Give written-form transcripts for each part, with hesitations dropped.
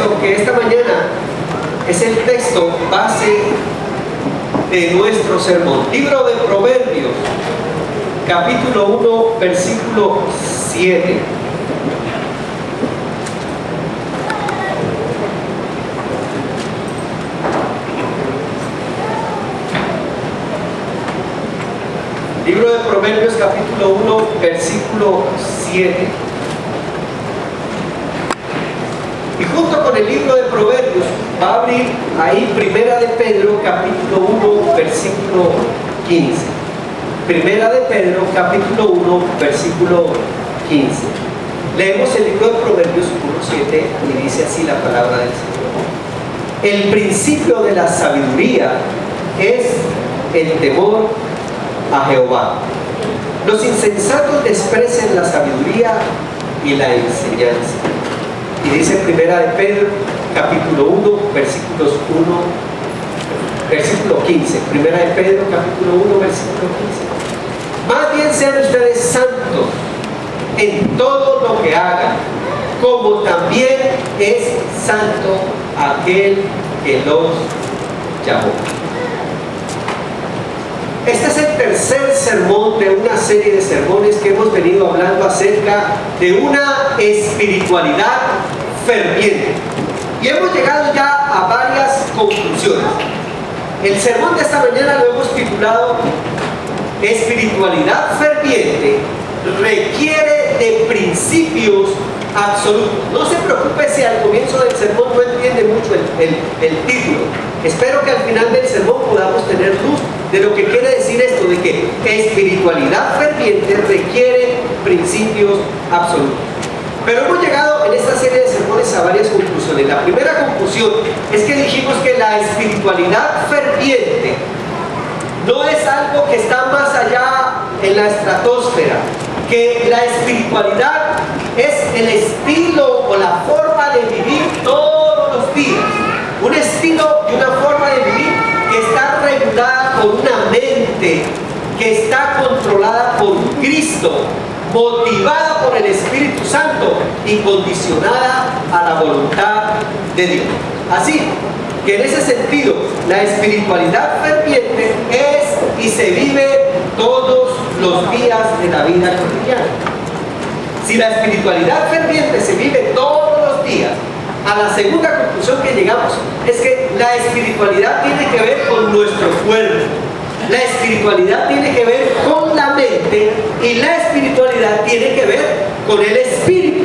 Que esta mañana es el texto base de nuestro sermón. Libro de Proverbios, capítulo 1, versículo 7. Libro de Proverbios, capítulo 1, versículo 7. Y junto con el libro de Proverbios va a abrir ahí Primera de Pedro, capítulo 1, versículo 15. Primera de Pedro, capítulo 1, versículo 15. Leemos el libro de Proverbios 1:7 y dice así la palabra del Señor. El principio de la sabiduría es el temor a Jehová. Los insensatos desprecian la sabiduría y la enseñanza. Y dice Primera de Pedro, capítulo 1, versículo 15. Primera de Pedro, capítulo 1, versículo 15. Más bien sean ustedes santos en todo lo que hagan, como también es santo aquel que los llamó. Este es el tercer sermón de una serie de sermones que hemos venido hablando acerca de una espiritualidad ferviente. Y hemos llegado ya a varias conclusiones. El sermón de esta mañana lo hemos titulado Espiritualidad ferviente requiere de principios absolutos. No se preocupe si al comienzo del sermón no entiende mucho el título. Espero que al final del sermón podamos tener luz de lo que quiere decir esto, de que espiritualidad ferviente requiere principios absolutos. Pero hemos llegado en esta serie de sermones a varias conclusiones. La primera conclusión es que dijimos que la espiritualidad ferviente no es algo que está más allá en la estratosfera, que la espiritualidad es el estilo o la forma de vivir todos los días, un estilo y una forma de vivir que está regulada por una mente que está controlada por Cristo, motivada por el Espíritu Santo y condicionada a la voluntad de Dios. Así que en ese sentido, la espiritualidad ferviente es y se vive todos los días de la vida cotidiana. Si la espiritualidad ferviente se vive todos los días, a la segunda conclusión que llegamos es que la espiritualidad tiene que ver con nuestro cuerpo. La espiritualidad tiene que ver con la mente y la espiritualidad tiene que ver con el espíritu.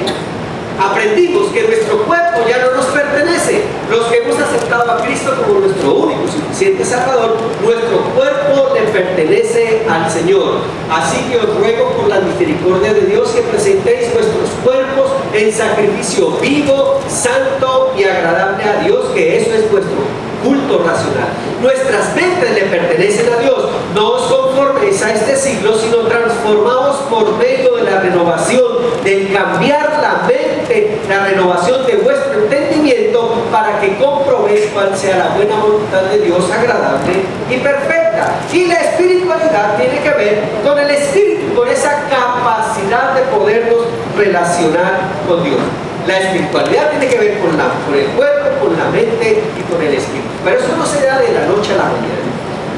Aprendimos que nuestro cuerpo ya no nos pertenece. Los que hemos aceptado a Cristo como nuestro único y suficiente Salvador, nuestro cuerpo le pertenece al Señor. Así que os ruego por la misericordia de Dios que presentéis vuestros cuerpos en sacrificio vivo, santo y agradable a Dios, que eso es vuestro culto racional. Nuestras mentes le pertenecen a Dios. No os conforméis a este siglo, sino transformaos por medio de la renovación, del cambiar la mente, la renovación de vuestro entendimiento, para que comprobéis cuál sea la buena voluntad de Dios, agradable y perfecta. Y la espiritualidad tiene que ver con el espíritu, con esa capacidad de podernos relacionar con Dios. La espiritualidad tiene que ver con el cuerpo, con la mente y con el espíritu. Pero eso no se da de la noche a la mañana.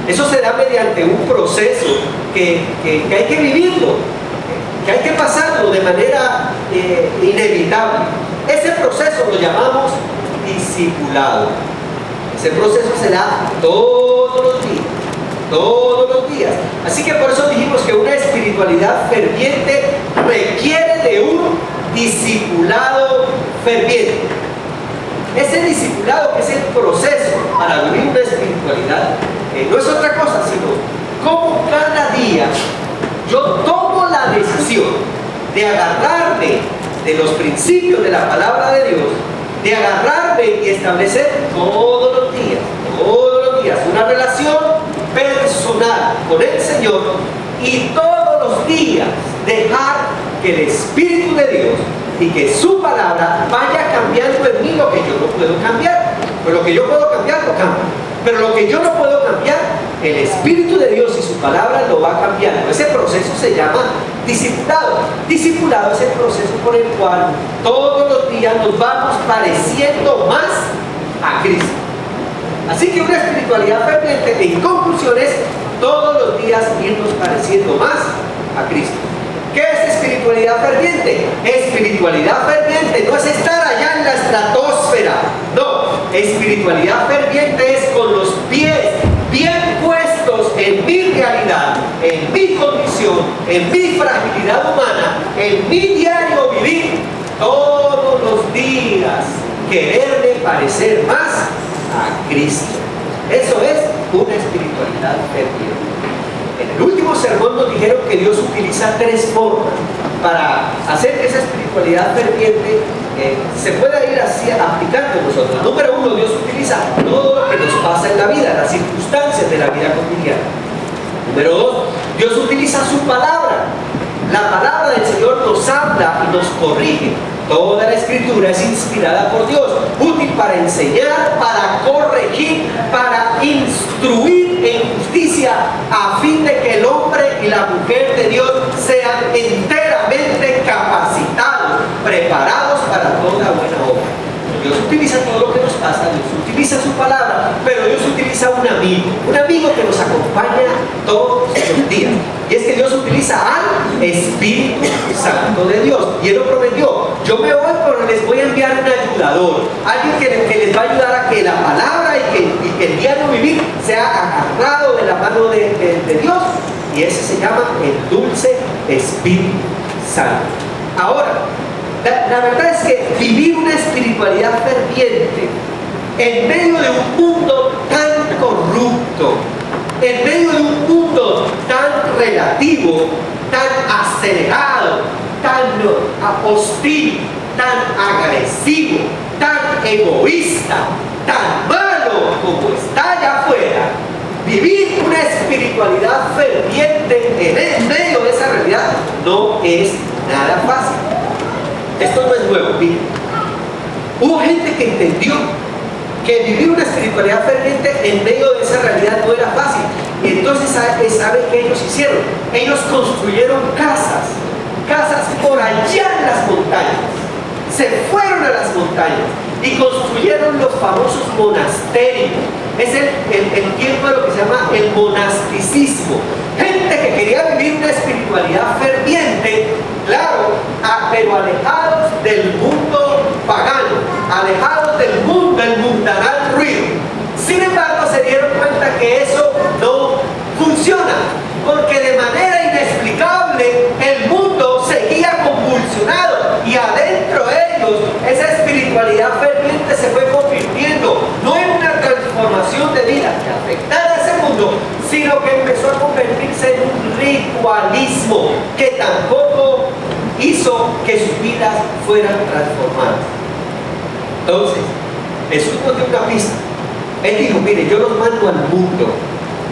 Eso se da mediante un proceso que hay que vivirlo, que hay que pasarlo de manera inevitable. Ese proceso lo llamamos discipulado. Ese proceso se da todos los días. Todos los días. Así que por eso dijimos que una espiritualidad ferviente requiere de un discipulado ferviente. Ese discipulado, que es el proceso para vivir una espiritualidad, no es otra cosa, sino cómo cada día yo tomo la decisión de agarrarme de los principios de la palabra de Dios, de agarrarme y establecer todos los días, una relación personal con el Señor, y todos los días dejar que el Espíritu de Dios y que su palabra vaya cambiando en mí lo que yo no puedo cambiar. Pero lo que yo puedo cambiar, lo cambio. Pero lo que yo no puedo cambiar, el Espíritu de Dios y su palabra lo va cambiando. Ese proceso se llama discipulado. Discipulado es el proceso por el cual todos los días nos vamos pareciendo más a Cristo. Así que una espiritualidad ferviente, en conclusión, es todos los días irnos pareciendo más a Cristo. ¿Qué es espiritualidad ferviente? Espiritualidad ferviente no es estar allá en la estratosfera. No, espiritualidad ferviente es con los pies bien puestos en mi realidad, en mi condición, en mi fragilidad humana, en mi diario vivir, todos los días quererme parecer más a Cristo. Eso es una espiritualidad ferviente. En el último sermón nos dijeron que Dios utiliza tres formas para hacer que esa espiritualidad ferviente se pueda ir así aplicando en nosotros. Número uno, Dios utiliza todo lo que nos pasa en la vida, las circunstancias de la vida cotidiana. Número dos, Dios utiliza su palabra. La palabra del Señor nos habla y nos corrige. Toda la Escritura es inspirada por Dios, útil para enseñar, para corregir, para instruir en justicia, a fin de que el hombre y la mujer de Dios sean enteramente capacitados, preparados para toda buena obra. Dios utiliza todo lo que nos pasa, Dios utiliza su palabra, pero Dios utiliza un amigo que nos acompaña todos los días. Y es que Dios utiliza al Espíritu Santo de Dios. Y Él lo prometió. Yo me voy, pero les voy a enviar un ayudador. Alguien que les va a ayudar a que la palabra y que el diario vivir sea agarrado de la mano de Dios. Y ese se llama el dulce Espíritu Santo. Ahora, la verdad es que vivir una espiritualidad ferviente en medio de un mundo tan corrupto, en medio de un mundo tan relativo, tan acelerado, tan hostil, tan agresivo, tan egoísta, tan malo como está allá afuera, vivir una espiritualidad ferviente en medio de esa realidad no es nada fácil. Esto no es nuevo, miren. Hubo gente que entendió que vivir una espiritualidad ferviente en medio de esa realidad no era fácil. Y entonces, ¿saben qué ellos hicieron? Ellos construyeron casas por allá en las montañas. Se fueron a las montañas y construyeron los famosos monasterios. Es el tiempo de lo que se llama el monasticismo. Gente que quería vivir una espiritualidad ferviente, claro, pero alejados del mundo pagano, alejados del mundo, del mundanal ruido. Sin embargo, se dieron cuenta que eso no funciona, porque de manera inexplicable el mundo seguía convulsionado y adentro de ellos esa espiritualidad ferviente se fue convirtiendo no en una transformación de vida que afectara a ese mundo, sino que empezó a convertirse en un ritualismo que tampoco hizo que sus vidas fueran transformadas. Entonces, Jesús nos dio una pista. Él dijo: mire, yo los mando al mundo,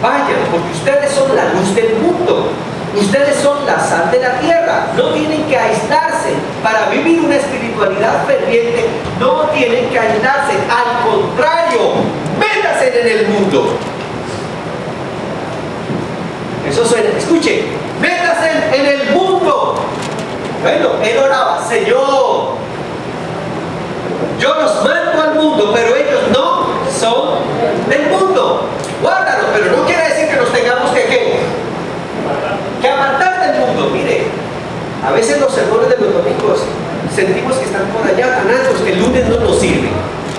vayan, porque ustedes son la luz del mundo, ustedes son la sal de la tierra, no tienen que aislarse. Para vivir una espiritualidad ferviente no tienen que aislarse, al contrario, métanse en el mundo. Eso suena, escuche, métanse en el mundo. Bueno, él oraba: Señor, yo los mando al mundo, pero ellos no son del mundo. Guárdalos, pero no quiere decir que nos tengamos que apartar del mundo. Mire, a veces los sermones de los domingos sentimos que están por allá tan altos que el lunes no nos sirve,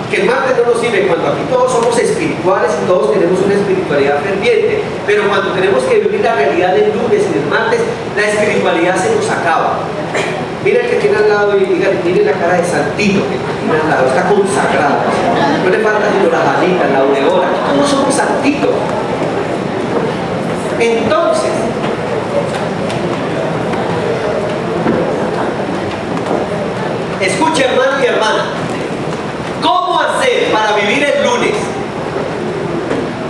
que el martes no nos sirve, cuando aquí todos somos espirituales y todos tenemos una espiritualidad ferviente, pero cuando tenemos que vivir la realidad del lunes y del martes, la espiritualidad se nos acaba. Mira el que tiene al lado y diga: mire la cara de santito que tiene al lado, está consagrado, no le falta sino la manita, la aureola, todos somos santitos. Entonces, escuche, hermano y hermana, ¿cómo hacer para vivir el lunes?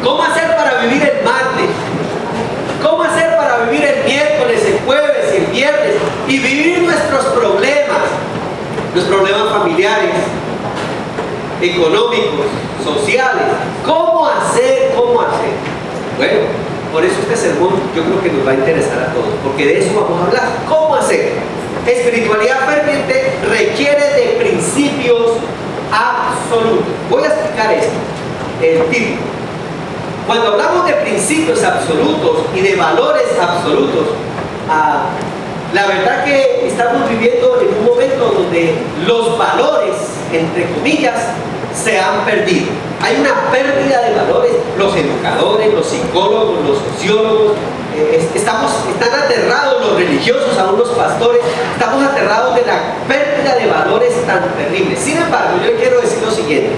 ¿Cómo hacer para vivir el martes? ¿Cómo hacer para vivir el miércoles, el jueves y el viernes? Y vivir nuestros problemas, los problemas familiares, económicos, sociales. ¿Cómo hacer? ¿Cómo hacer? Bueno, por eso este sermón yo creo que nos va a interesar a todos, porque de eso vamos a hablar. ¿Cómo hacer? Espiritualidad ferviente requiere de principios absolutos. Voy a explicar esto, el título. Cuando hablamos de principios absolutos y de valores absolutos, la verdad que estamos viviendo en un momento donde los valores, entre comillas, se han perdido. Hay una pérdida de valores. Los educadores, los psicólogos, los sociólogos, están aterrados los religiosos, aún los pastores, estamos aterrados de la pérdida de valores tan terribles. Sin embargo, yo quiero decir lo siguiente,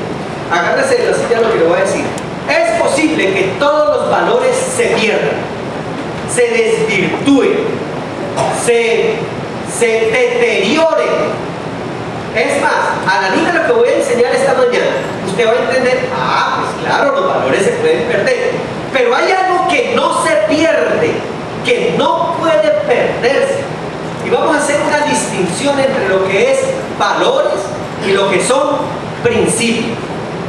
agárrese de la silla lo que le voy a decir. Es posible que todos los valores se pierdan, se desvirtúen, se deterioren. Es más, a la luz de lo que voy a enseñar esta mañana, usted va a entender, pues claro, los valores se pueden perder, pero hay algo que no se pierde, que no puede perderse. Y vamos a hacer una distinción entre lo que es valores y lo que son principios.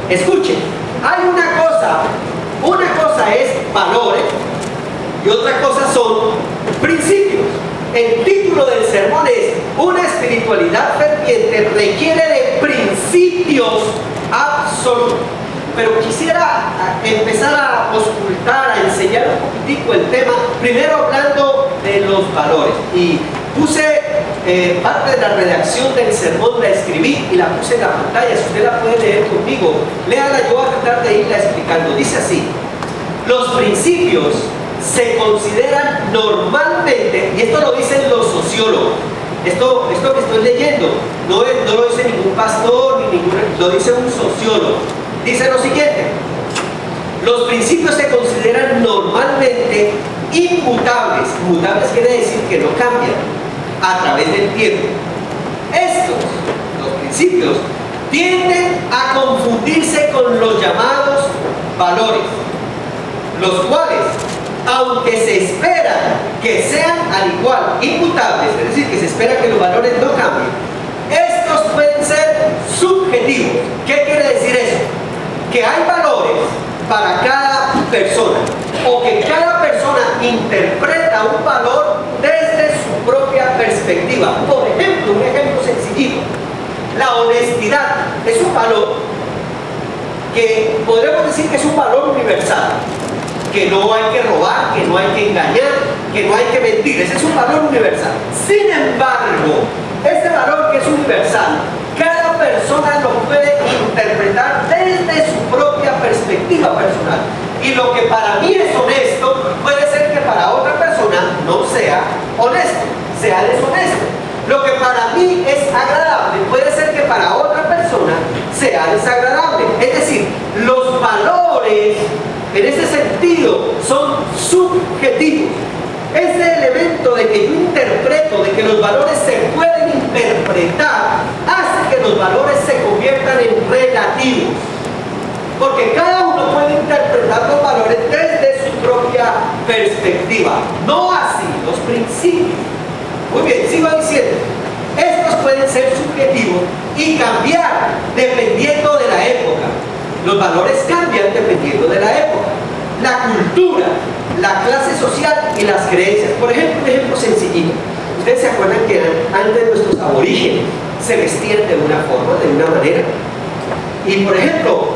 Escuchen, hay una cosa es valores y otra cosa son principios. El título del sermón es: una espiritualidad ferviente requiere de principios absolutos. Pero quisiera empezar a auscultar, a enseñar un poquitico el tema, primero hablando de los valores. Y puse parte de la redacción del sermón, la escribí y la puse en la pantalla. Si usted la puede leer conmigo, léala, yo voy a tratar de irla explicando. Dice así: los principios se consideran normalmente, y esto lo dicen los sociólogos, esto que estoy leyendo no lo dice ningún pastor, lo dice un sociólogo. Dice lo siguiente: los principios se consideran normalmente inmutables. Mutables quiere decir que no cambian a través del tiempo. Los principios, tienden a confundirse con los llamados valores, los cuales, aunque se espera que sean al igual inmutables, es decir, que se espera que los valores no cambien, estos pueden ser subjetivos. ¿Qué quiere decir eso? Que hay valores para cada persona, o que cada persona interpreta un valor desde su propia perspectiva. Por ejemplo, un ejemplo sencillito: la honestidad es un valor que podremos decir que es un valor universal, que no hay que robar, que no hay que engañar, que no hay que mentir. Ese es un valor universal. Sin embargo, este valor que es universal, cada persona lo puede interpretar desde su propia perspectiva personal. Y lo que para mí es honesto, puede ser que para otra persona no sea honesto, sea deshonesto. Lo que para mí es agradable, puede ser que para otra persona sea desagradable. Es decir, los valores, en ese sentido, son subjetivos. Ese elemento de que yo interpreto, de que los valores se pueden interpretar, hace que los valores se conviertan en relativos. Porque cada uno puede interpretar los valores desde su propia perspectiva. No así los principios. Muy bien, sigo diciendo. Estos pueden ser subjetivos y cambiar dependiendo de la época. Los valores cambian dependiendo de la época, la cultura, la clase social y las creencias. Por ejemplo, un ejemplo sencillito. ¿Ustedes se acuerdan que antes nuestros aborígenes se vestían de una forma, de una manera? Y por ejemplo,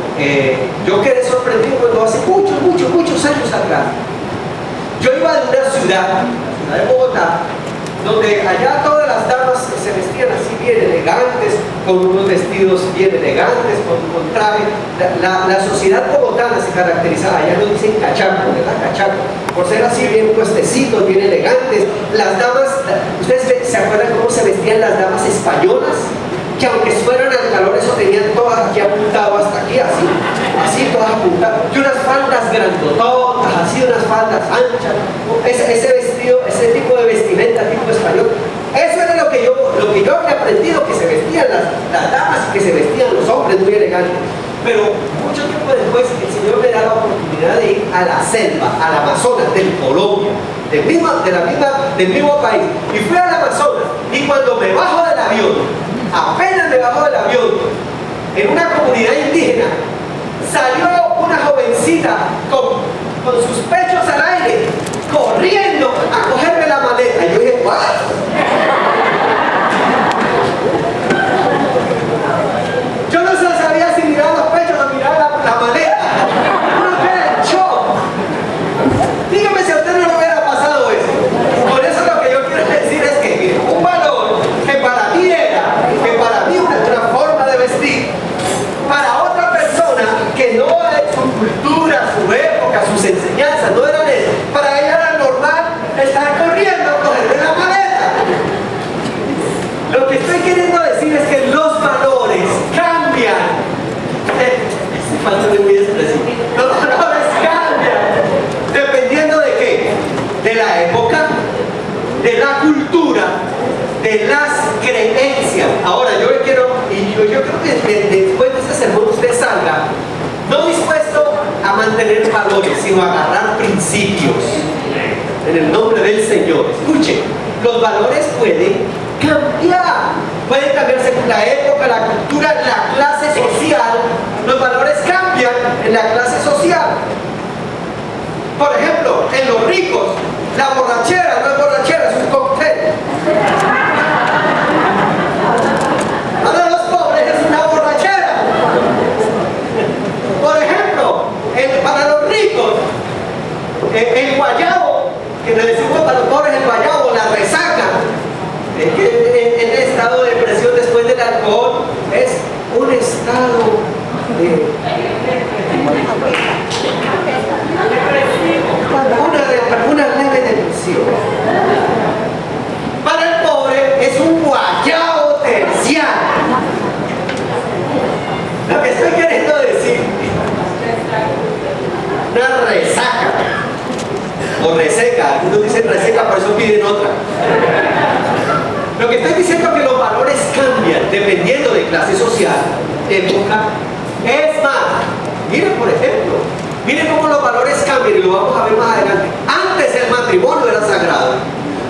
yo quedé sorprendido cuando hace muchos años atrás, yo iba de una ciudad, la ciudad de Bogotá, donde allá todas las damas se vestían así bien elegantes, con unos vestidos bien elegantes, con traje. La sociedad bogotana se caracterizaba, allá nos dicen cachaco, ¿verdad? Cachaco, por ser así bien puestecitos, bien elegantes. Las damas, ¿ustedes se acuerdan cómo se vestían las damas españolas? Que aunque fueran al calor, eso tenían todas aquí apuntado hasta aquí, así todas apuntadas, y unas faldas grandototas, así unas faldas anchas, ese vestido, ese tipo de vestimenta tipo español. Eso era lo que yo había aprendido, que se vestían las damas y que se vestían los hombres muy elegantes. Pero mucho tiempo después el Señor me da la oportunidad de ir a la selva, al Amazonas del Colombia, del mismo país, y fui al Amazonas, y cuando me bajo del avión, apenas me bajo del avión, en una comunidad indígena, salió una jovencita con sus pechos al aire, corriendo a cogerme la maleta. Y yo dije, ¿what? Yo no sabía si mirar los pechos o mirar la maleta. Uno queda en shock. Dígame si a usted no le hubiera pasado eso. Por eso lo que yo quiero decir es que mire, un valor que para mí era, que para mí una forma de vestir, para otra persona que no su cultura, su época, sus enseñanzas no eran eso, para ella era normal estar corriendo a cogerme la maleta. Lo que estoy queriendo decir es que los valores cambian. Este falta de muy expresivo. Los valores cambian. ¿Dependiendo de qué? De la época, de la cultura, de las creencias. Ahora, yo quiero, y yo creo que después de este sermón usted salga, no dispuesto a mantener valores, sino a agarrar principios. En el nombre del Señor. Escuche, los valores pueden cambiar. Pueden cambiar según la época, la cultura, la clase social. Los valores cambian en la clase social. Por ejemplo, en los ricos, la borrachera no es borrachera, es un cóctel. Para los pobres es una borrachera. Por ejemplo, para los ricos, el guayabo, que le decimos para los pobres el guayabo, la resaca, el estado de depresión después del alcohol, es un estado de una leve depresión. Para el pobre es un guayabo terciario. Lo que estoy queriendo decir, una resaca o reseca, algunos dicen reseca, por eso piden otra. Lo que estoy diciendo es que los valores cambian dependiendo de clase social, época. Es más, miren por ejemplo, miren cómo los valores cambian y lo vamos a ver más adelante. Antes el matrimonio era sagrado.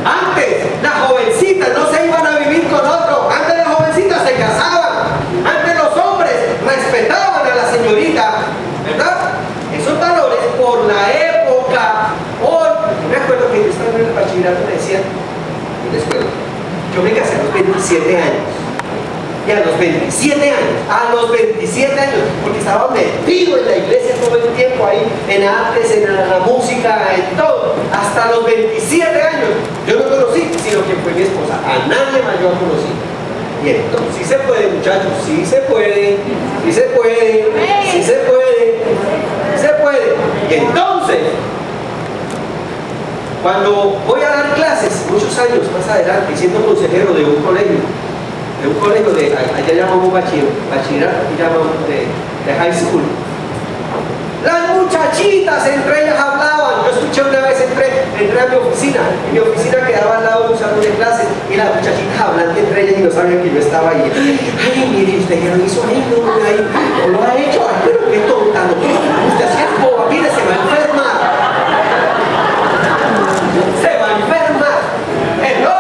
Antes las jovencitas no se iban a vivir con otro. Antes las jovencitas se casaban. Antes los hombres respetaban a la señorita, ¿verdad? Esos valores por la época. Hoy, me acuerdo que yo estaba en el bachillerato, me decían, en la escuela, yo me casé a los 27 años. Y a los 27 años, porque estaba metido en la iglesia todo el tiempo ahí, en artes, en la música, en todo, hasta los 27 años, yo no conocí, sino que fue mi esposa, a nadie más yo conocí. Y entonces, sí se puede, muchachos, sí se puede, sí se puede, sí se puede, sí se puede. Y entonces, cuando voy a dar clases, muchos años más adelante, siendo consejero de un colegio de, allá llamamos bachillerato, aquí llamamos de high school. Las muchachitas entre ellas hablaban. Yo escuché una vez, entré a mi oficina. En mi oficina quedaba al lado de un salón de clases y las muchachitas hablando entre ellas y no sabían que yo estaba ahí. Ay, mire, usted que lo hizo ahí, no lo ha hecho. Ay, pero qué tonta, no. Usted así es boba, mire, se va a enfermar. Se va a enfermar. ¡Hello!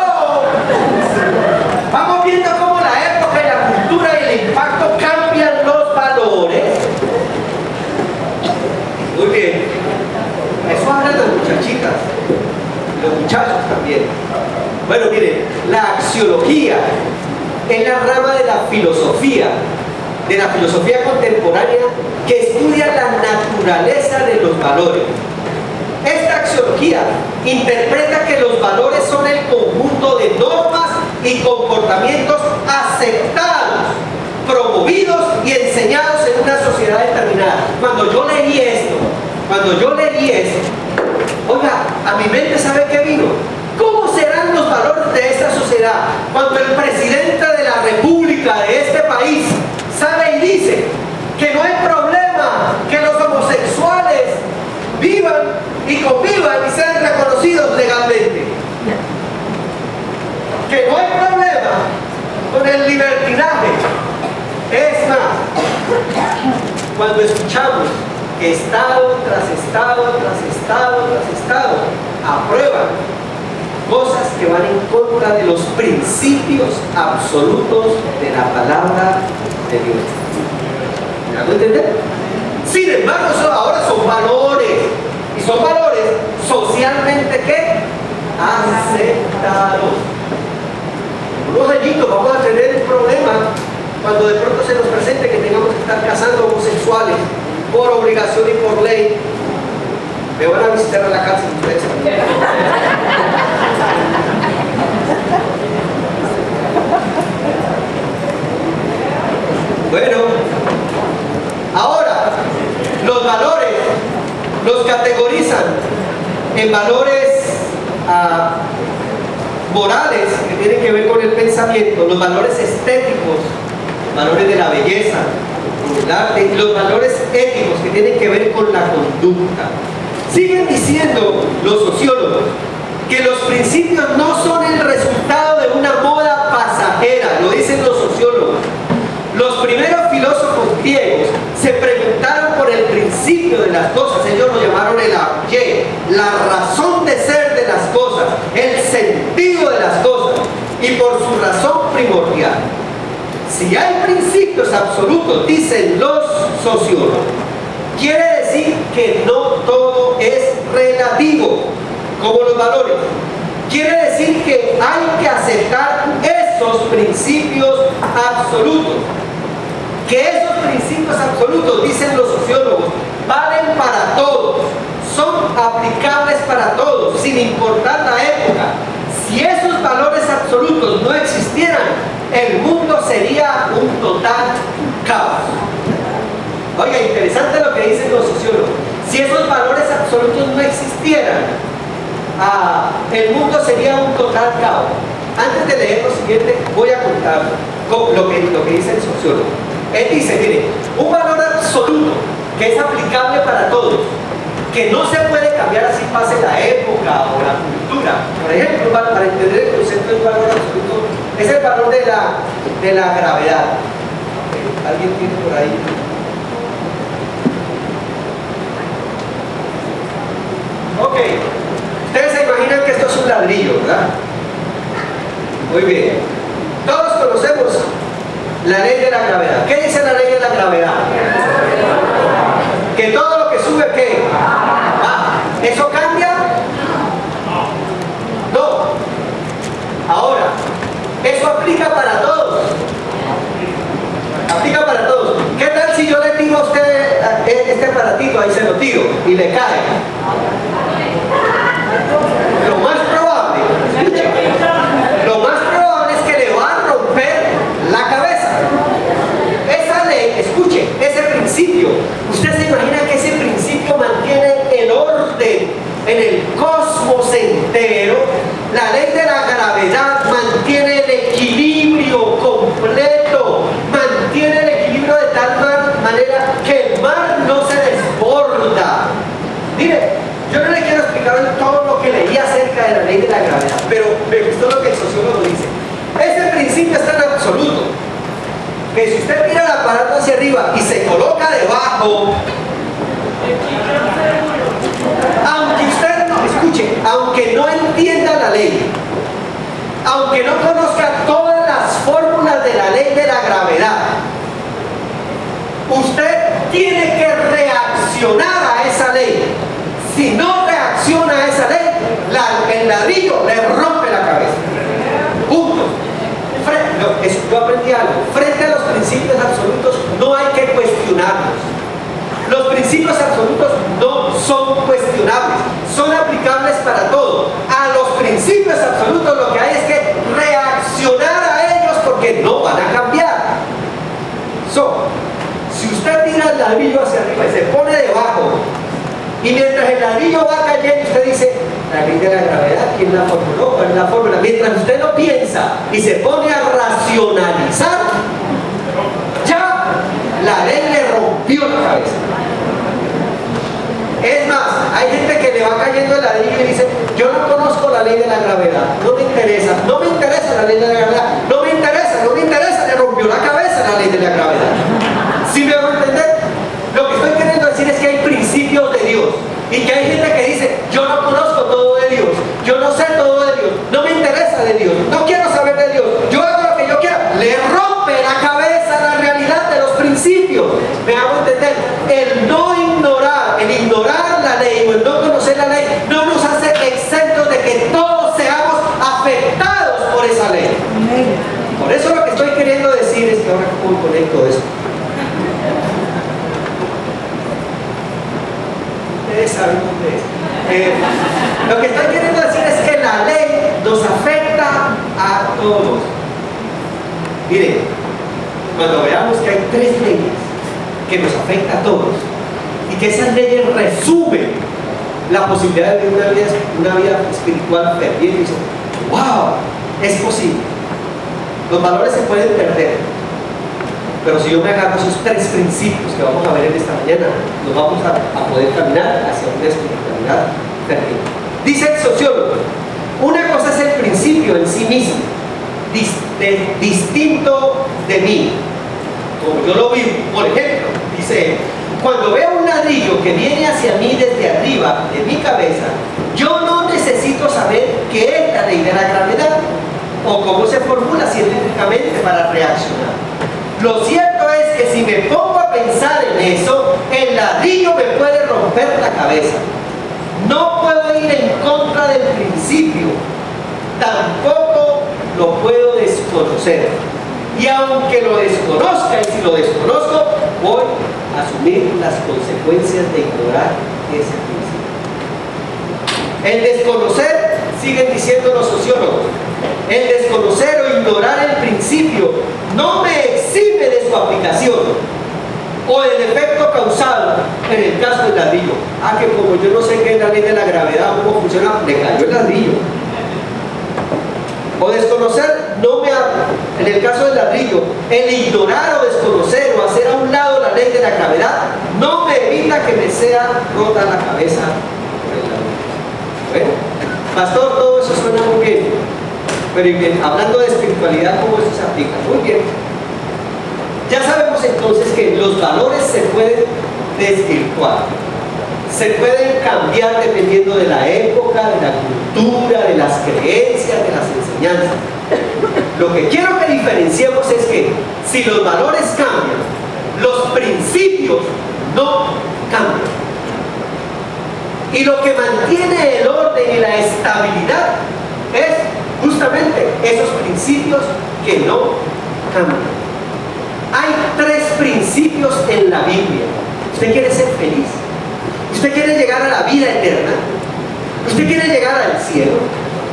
Vamos viendo cómo la época y la cultura y el impacto cambian los valores. Muy bien. Eso habla de las muchachitas, los muchachos también. Bueno, miren, la axiología es la rama de la filosofía contemporánea que estudia la naturaleza de los valores. Esta axiología interpreta que los valores son el conjunto de normas y comportamientos aceptados, promovidos y enseñados en una sociedad determinada. Cuando yo leí esto, oiga, a mi mente, ¿sabe qué vino? ¿Cómo serán los valores de esta sociedad cuando el presidente de la república de este país sabe y dice que no hay problema que los homosexuales vivan y convivan y sean reconocidos legalmente? Que no hay problema con el libertinaje. Es más, cuando escuchamos que estado tras estado tras estado tras estado aprueban cosas que van en contra de los principios absolutos de la palabra de Dios. ¿Me hago entender? Sin embargo, eso ahora son valores, y son valores socialmente ¿qué? Aceptados. Unos añitos vamos a tener un problema cuando de pronto se nos presente que tengamos que estar casando homosexuales por obligación y por ley. Me van a visitar a la cárcel ustedes también. Bueno, ahora los valores los categorizan en valores morales que tienen que ver con el pensamiento, los valores estéticos, valores de la belleza, el arte, y los valores éticos que tienen que ver con la conducta. Siguen diciendo los sociólogos que los principios no son el resultado de una moda pasajera, lo dicen los sociólogos. Los primeros filósofos griegos se preguntaron por el principio de las cosas, ellos lo llamaron el arché, la razón de ser de las cosas, el sentido de las cosas, y por su razón primordial. Si hay principios absolutos, dicen los sociólogos, quiere decir que no todo es relativo, como los valores. Quiere decir que hay que aceptar esos principios absolutos. Que esos principios absolutos, dicen los sociólogos, valen para todos, son aplicables para todos, sin importar la época. Si esos valores absolutos no existieran, el mundo sería un total caos. Oiga, interesante lo que dicen los sociólogos. Si esos valores absolutos no existieran, el mundo sería un total caos. Antes de leer lo siguiente, voy a contar lo que dice el sociólogo. Él dice, mire, un valor absoluto que es aplicable para todos, que no se puede cambiar así pase la época o la cultura. Por ejemplo, para entender el concepto de un valor absoluto, es el valor de la gravedad. ¿Alguien tiene por ahí? Ok, ustedes se imaginan que esto es un ladrillo, ¿verdad? Muy bien. Todos conocemos la ley de la gravedad. ¿Qué dice la ley de la gravedad? Que todo lo que sube, ¿qué? Baja. ¿Eso cambia? No. Ahora, eso aplica para todos. Aplica para todos. ¿Qué tal si yo le tiro a usted este aparatito, ahí se lo tiro y le cae? Lo más probable, lo más probable es que le va a romper la cabeza. Esa ley, escuche, ese principio, usted se imagina que ese principio mantiene el orden en el cosmos entero. La ley de la gravedad mantiene el equilibrio completo, mantiene el equilibrio de tal manera que el mar no se desborda. Mire, yo no le quiero explicar todo lo que leí acerca de la ley de la gravedad, pero me gustó lo que el sociólogo dice. Ese principio es tan absoluto que si usted tira el aparato hacia arriba y se coloca debajo, aunque usted no escuche, aunque no entienda la ley, aunque no conozca todas las fórmulas de la ley de la gravedad, usted tiene que reaccionar a esa ley. Si no reacciona a esa ley, el ladrillo le rompe la cabeza. Punto. Yo aprendí algo. Frente a los principios absolutos no hay que cuestionarlos. Los principios absolutos no son cuestionables, son aplicables para todo. A los principios absolutos lo que hay es que reaccionar a ellos porque no van a cambiar. Si usted tira el ladrillo hacia arriba y se pone debajo, y mientras el ladrillo va cayendo, usted dice, la ley de la gravedad, ¿quién la formuló? ¿Cuál es la fórmula? Mientras usted lo piensa y se pone a racionalizar, ya la ley le rompió la cabeza. Es más, hay gente que le va cayendo el ladrillo y dice, yo no conozco la ley de la gravedad, no me interesa la ley de la gravedad, no me interesa, le rompió la cabeza la ley de la gravedad. ¿Sí me van a entender? Lo que estoy queriendo decir es que hay principios de Dios y que hay gente que dice, yo no conozco todo de Dios, yo no sé todo de Dios, no me interesa de Dios, no quiero saber de Dios, yo hago lo que yo quiera. Le rompe la cabeza la realidad de los principios. ¿Me hago entender? El ignorar la ley o el no conocer la ley no nos hace ustedes saben dónde es. Lo que estoy queriendo decir es que la ley nos afecta a todos. Miren, cuando veamos que hay 3 leyes que nos afectan a todos y que esas leyes resumen la posibilidad de vivir una vida espiritual ferviente, y dicen, wow, es posible. Los valores se pueden perder, pero si yo me agarro esos 3 principios que vamos a ver en esta mañana, nos vamos a poder caminar hacia una espiritualidad ferviente. Dice el sociólogo, una cosa es el principio en sí mismo, distinto de mí, como yo lo vivo. Por ejemplo, dice, cuando veo un ladrillo que viene hacia mí desde arriba de mi cabeza, yo no necesito saber qué es la ley de la gravedad o cómo se formula científicamente para reaccionar. Lo cierto es que si me pongo a pensar en eso, el ladrillo me puede romper la cabeza. No puedo ir en contra del principio, tampoco lo puedo desconocer. Y aunque lo desconozca, y si lo desconozco, voy a asumir las consecuencias de ignorar ese principio. El desconocer, siguen diciendo los sociólogos, el desconocer o ignorar el principio no me exime de su aplicación o del efecto causado en el caso del ladrillo. Que como yo no sé qué es la ley de la gravedad, cómo funciona, le cayó el ladrillo. O desconocer no me habla. En el caso del ladrillo, el ignorar o desconocer o hacer a un lado la ley de la gravedad no me evita que me sea rota la cabeza por el ladrillo. Bueno, pastor, todo eso suena muy bien, pero hablando de espiritualidad, ¿cómo eso se aplica? Muy bien. Ya sabemos entonces que los valores se pueden desvirtuar, se pueden cambiar dependiendo de la época, de la cultura, de las creencias, de las enseñanzas. Lo que quiero que diferenciemos es que si los valores cambian, los principios no cambian. Y lo que mantiene el orden y la estabilidad es justamente esos principios que no cambian. Hay 3 principios en la Biblia. ¿Usted quiere ser feliz? ¿Usted quiere llegar a la vida eterna? ¿Usted quiere llegar al cielo?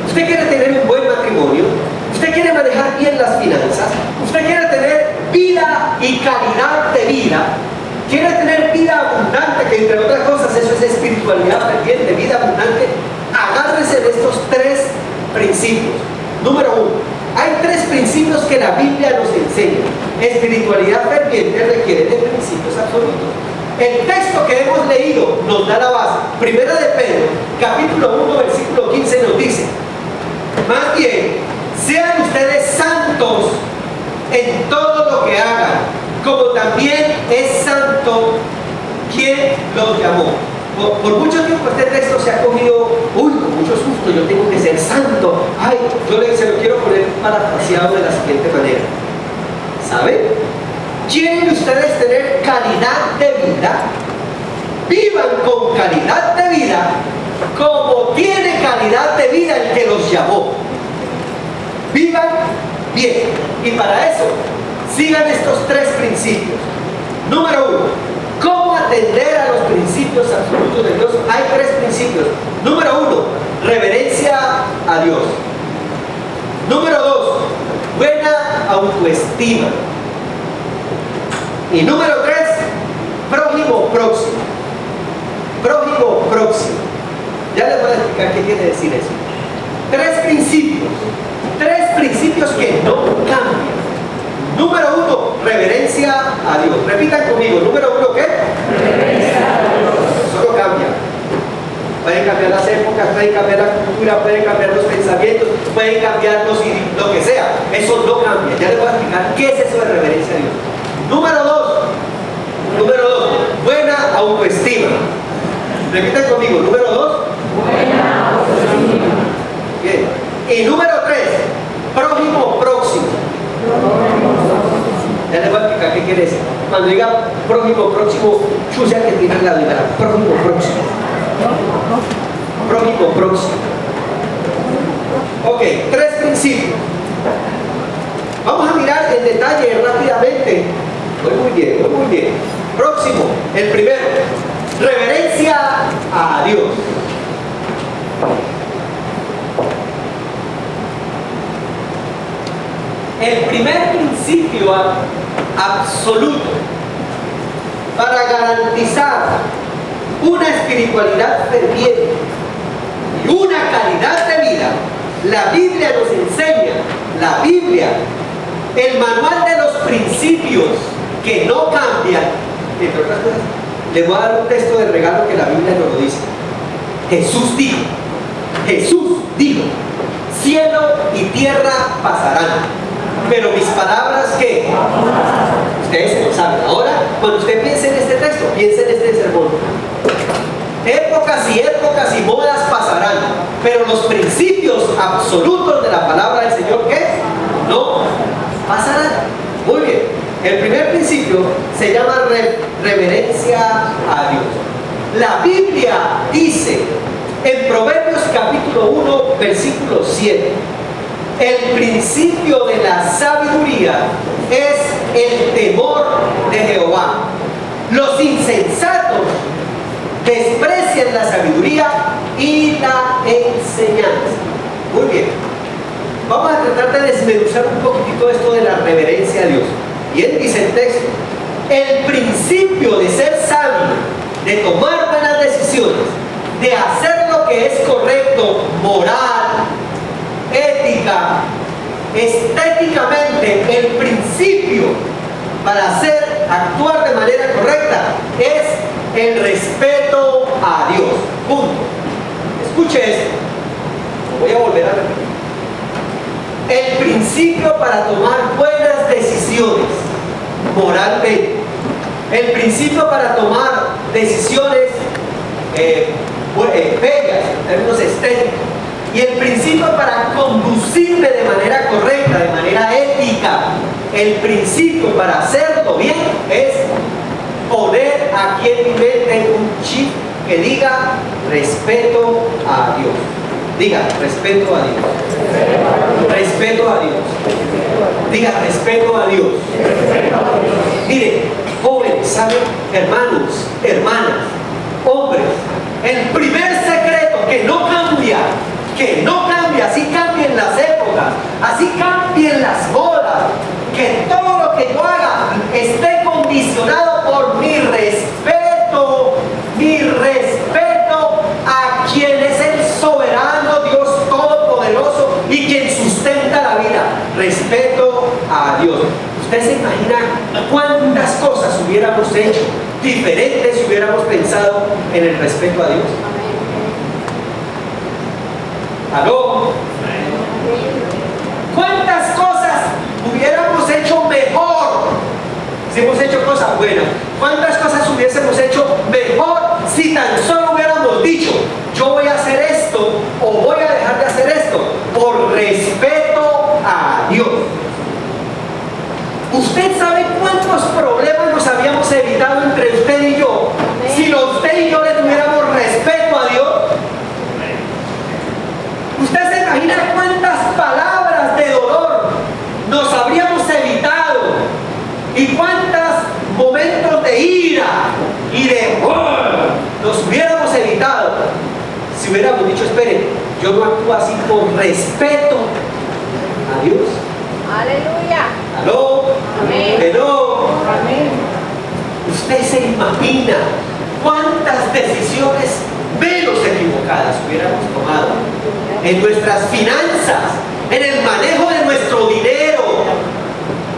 ¿Usted quiere tener un buen matrimonio? ¿Usted quiere manejar bien las finanzas? ¿Usted quiere tener vida y calidad de vida? ¿Quiere tener vida abundante? Que entre otras cosas eso es espiritualidad ferviente, vida abundante. Agárrese de estos 3 principios. Número 1. Hay 3 principios que la Biblia nos enseña. Espiritualidad ferviente requiere de principios absolutos. El texto que hemos leído nos da la base. Primera de Pedro, capítulo 1, versículo 15 nos dice: más bien, sean ustedes santos en todo lo que hagan, como también es santo quien los llamó. Por mucho tiempo este texto se ha cogido, con mucho susto, yo tengo que ser santo. Yo se lo quiero poner parafraseado de la siguiente manera. ¿Saben? ¿Quieren ustedes tener calidad de vida? Vivan con calidad de vida como tiene calidad de vida el que los llamó. Vivan bien. Y para eso, sigan estos 3 principios. Número 1. ¿Cómo atender a los principios absolutos de Dios? Hay 3 principios. Número 1, reverencia a Dios. Número 2, buena autoestima. Y número 3, prójimo próximo. Prójimo próximo. Ya les voy a explicar qué quiere decir eso. 3 principios que no cambian. Número 1, reverencia a Dios. Repitan conmigo. Número 1, ¿qué? Reverencia a Dios. Eso no cambia. Pueden cambiar las épocas, pueden cambiar la cultura, pueden cambiar los pensamientos, pueden cambiar lo que sea. Eso no cambia. Ya les voy a explicar qué es eso de reverencia a Dios. Número 2, buena autoestima. Repitan conmigo. Número 2, buena autoestima. Bien. Y número 3, prójimo próximo. Ya les voy a explicar qué quiere decir. Cuando diga prójimo próximo, chuse al que tiene al lado y verá. Prójimo próximo. Prójimo próximo. Ok, 3 principios. Vamos a mirar en detalle rápidamente. Muy bien. Próximo, el primero, reverencia a Dios. El primer principio absoluto para garantizar una espiritualidad ferviente y una calidad de vida, la Biblia nos enseña, la Biblia, el manual de los principios que no cambian, entre otras cosas. Les voy a dar un texto de regalo que la Biblia nos lo dice. Jesús dijo, cielo y tierra pasarán, pero mis palabras, ¿qué? Ustedes se lo saben. Ahora, cuando usted piense en este texto, piense en este sermón. Épocas y modas pasarán, pero los principios absolutos de la palabra del Señor, ¿qué? No pasarán. Muy bien. El primer principio se llama reverencia a Dios. La Biblia dice en Proverbios capítulo 1, versículo 7, el principio de la sabiduría es el temor de Jehová. Los insensatos desprecian la sabiduría y la enseñanza. Muy bien. Vamos a tratar de desmenuzar un poquitito esto de la reverencia a Dios. Y él dice el texto, el principio de ser sabio, de tomar buenas decisiones, de hacer lo que es correcto, moral, ética, estéticamente, el principio para actuar de manera correcta es el respeto a Dios. Punto. Escuche esto. Lo voy a volver a repetir. El principio para tomar buenas decisiones moralmente, el principio para tomar decisiones bellas en términos estéticos, y el principio para conducirme de manera correcta, de manera ética, el principio para hacerlo bien es poner aquí en mi mente un chip que diga respeto a Dios. Diga, respeto a Dios. Respeto a Dios. Diga, respeto a Dios. Mire, jóvenes, ¿saben? Hermanos, hermanas, hombres, el primer secreto que no cambia, así cambien las épocas, así cambien las modas, que todo lo que yo haga esté condicionado por mi respeto a quien es el soberano Dios Todopoderoso y quien sustenta la vida. Respeto a Dios. ¿Usted se imagina cuántas cosas hubiéramos hecho diferentes si hubiéramos pensado en el respeto a Dios? ¿Aló? ¿Cuántas cosas hubiéramos hecho mejor si hemos hecho cosas buenas? ¿Cuántas cosas hubiésemos hecho mejor si tan solo hubiéramos dicho, yo voy a hacer esto o voy a dejar de hacer esto por respeto a Dios? ¿Usted sabe cuántos problemas nos habíamos evitado entre usted y yo si usted y yo le tuviéramos respeto a Dios? ¿Usted se imagina cuántas palabras de dolor nos habríamos evitado y cuántos momentos de ira y de nos hubiéramos evitado si hubiéramos dicho, espere, yo no actúo así por respeto a Dios? Aleluya. ¿Aló? Amén. ¿Pero? Amén. ¿Usted se imagina cuántas decisiones menos equivocadas hubiéramos tomado en nuestras finanzas, en el manejo de nuestro dinero,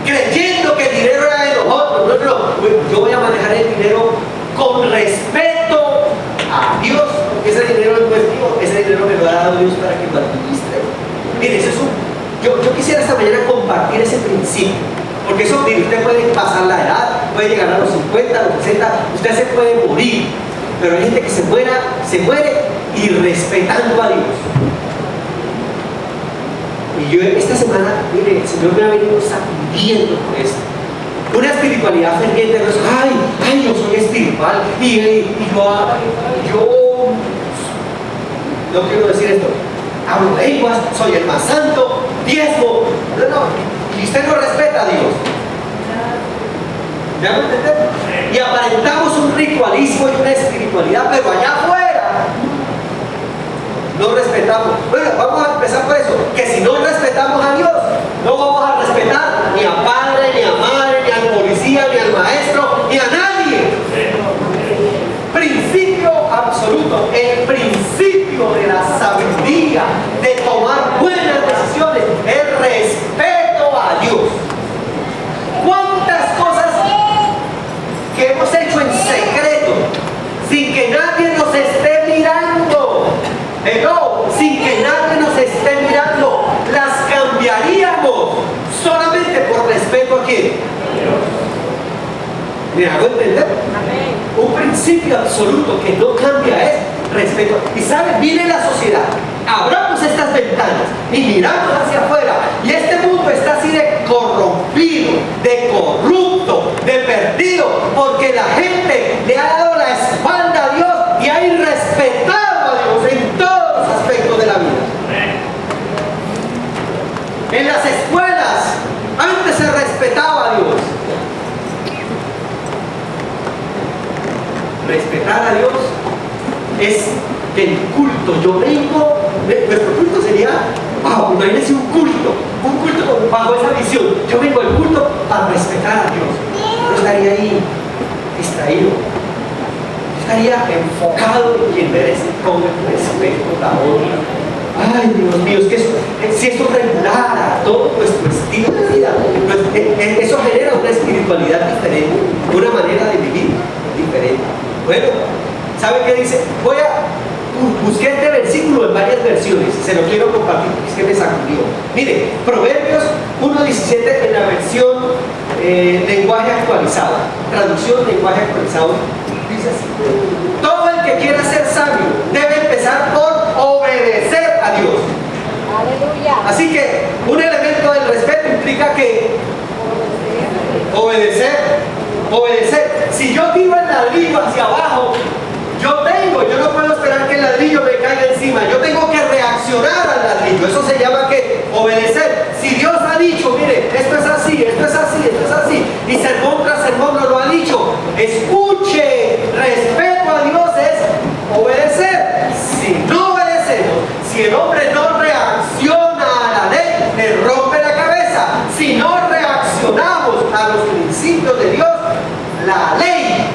creyendo que el dinero era de nosotros? No, yo voy a manejar el dinero con respeto a Dios, porque ese dinero no es mío, ese dinero me lo ha dado Dios para que lo administre. Mire, eso es yo quisiera esta mañana compartir ese principio, porque eso, mire, usted puede pasar la edad, puede llegar a los 50, a los 60, usted se puede morir, pero hay gente que se muere irrespetando a Dios. Y yo esta semana, mire, el Señor me ha venido sacudiendo por esto. Una espiritualidad ferviente no es, ay, yo soy espiritual y yo no quiero decir esto, hablo lenguas, soy el más santo, diezmo. No, y usted no respeta a Dios. ¿Ya me entienden? Y aparentamos un ritualismo y una espiritualidad, pero allá afuera ¿Me hago entender? Un principio absoluto que no cambia es respeto. Y saben, viene la sociedad, abramos estas ventanas y miramos hacia afuera, y este mundo está así de corrompido, de corrupto, de perdido, porque la gente le ha dado la espalda a Dios y ha irrespetado a Dios en todos los aspectos de la vida. En las escuelas antes se respetaba a Dios. Respetar a Dios es que el culto, yo vengo, nuestro culto sería, wow, imagínense un culto bajo esa visión. Yo vengo al culto para respetar a Dios. Yo estaría ahí distraído, yo estaría enfocado en quien merece todo el respeto, la honra. Ay, Dios mío, es que si eso regulara todo nuestro estilo de vida, pues, eso genera una espiritualidad diferente, una manera de vivir diferente. Bueno, ¿sabe qué dice? Busqué este versículo en varias versiones, se lo quiero compartir, es que me sacudió. Mire, Proverbios 1:17 en la versión lenguaje actualizado, traducción lenguaje actualizado, dice así: todo el que quiera ser sabio debe empezar por obedecer a Dios. Aleluya. Así que un elemento del respeto implica que obedecer. Si yo tiro el ladrillo hacia abajo, yo no puedo esperar que el ladrillo me caiga encima, yo tengo que reaccionar al ladrillo. Eso se llama que obedecer. Si Dios ha dicho, mire, esto es así, y sermón tras sermón nos lo ha dicho, escuche, respeto a Dios es obedecer. Si no obedecemos, si el hombre no reacciona a la ley, le rompe la cabeza. Si no reaccionamos a los principios de Dios, la ley,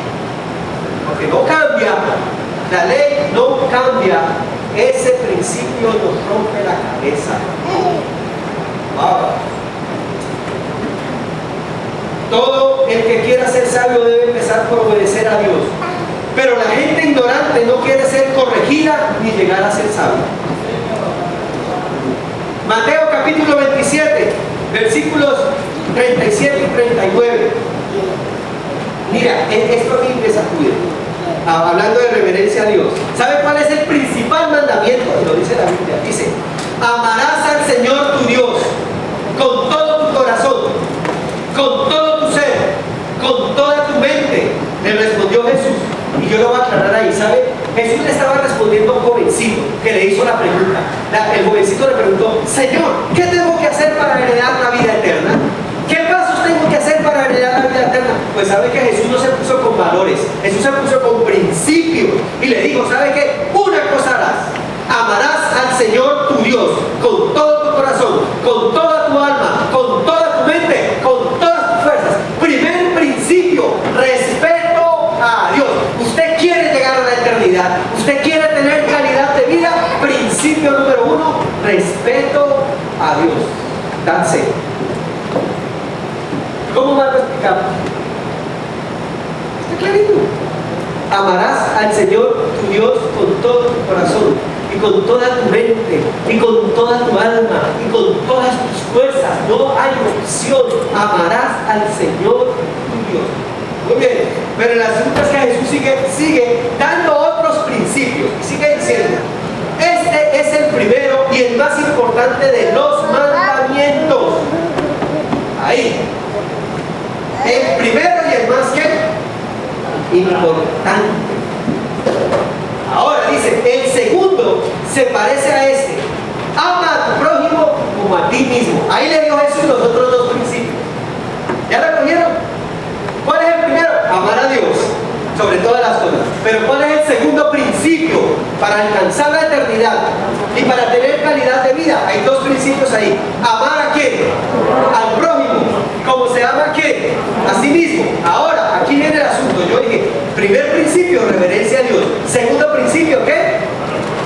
porque no cambia, la ley no cambia, ese principio nos rompe la cabeza. Wow. Todo el que quiera ser sabio debe empezar por obedecer a Dios, pero la gente ignorante no quiere ser corregida ni llegar a ser sabia. Mateo capítulo 27, versículos 37 y 39. Mira, esto a mí me sacude. Hablando de reverencia a Dios, ¿sabe cuál es el principal mandamiento? Lo dice la Biblia, dice: amarás al Señor tu Dios con todo tu corazón, con todo tu ser, con toda tu mente. Le respondió Jesús, y yo lo voy a aclarar ahí, ¿sabe? Jesús le estaba respondiendo a un jovencito que le hizo la pregunta. El jovencito le preguntó: Señor, ¿qué tengo que hacer para heredar la vida eterna? ¿Qué pasos tengo que hacer para heredar la vida eterna? Pues sabe que Jesús no se puso con valores, Jesús se puso con principios y le dijo: ¿sabe qué? Una cosa harás: amarás al Señor tu Dios con todo tu corazón, con toda tu alma, con toda tu mente, con todas tus fuerzas. Primer principio, respeto a Dios. Usted quiere llegar a la eternidad, usted quiere tener calidad de vida. Principio número 1, respeto a Dios. That's it. ¿Cómo más lo explicamos? Está clarito. Amarás al Señor tu Dios con todo tu corazón, y con toda tu mente, y con toda tu alma, y con todas tus fuerzas. No hay opción. Amarás al Señor tu Dios. Muy bien, pero el asunto es que Jesús sigue dando otros principios y sigue diciendo: este es el primero y el más importante de los mandamientos. Ahí. El primero y el más importante. Ahora dice: el segundo se parece a este: ama a tu prójimo como a ti mismo. Ahí le dio Jesús los otros dos principios. ¿Ya lo cogieron? ¿Cuál es el primero? Amar a Dios sobre todas las cosas. Pero ¿cuál es el segundo principio para alcanzar la eternidad y para tener calidad de vida? Hay dos principios ahí. ¿Amar a quién? Al prójimo. ¿Cómo se ama a quién? A sí mismo. Ahora, aquí viene el asunto. Yo dije, primer principio, reverencia a Dios. Segundo principio, ¿qué?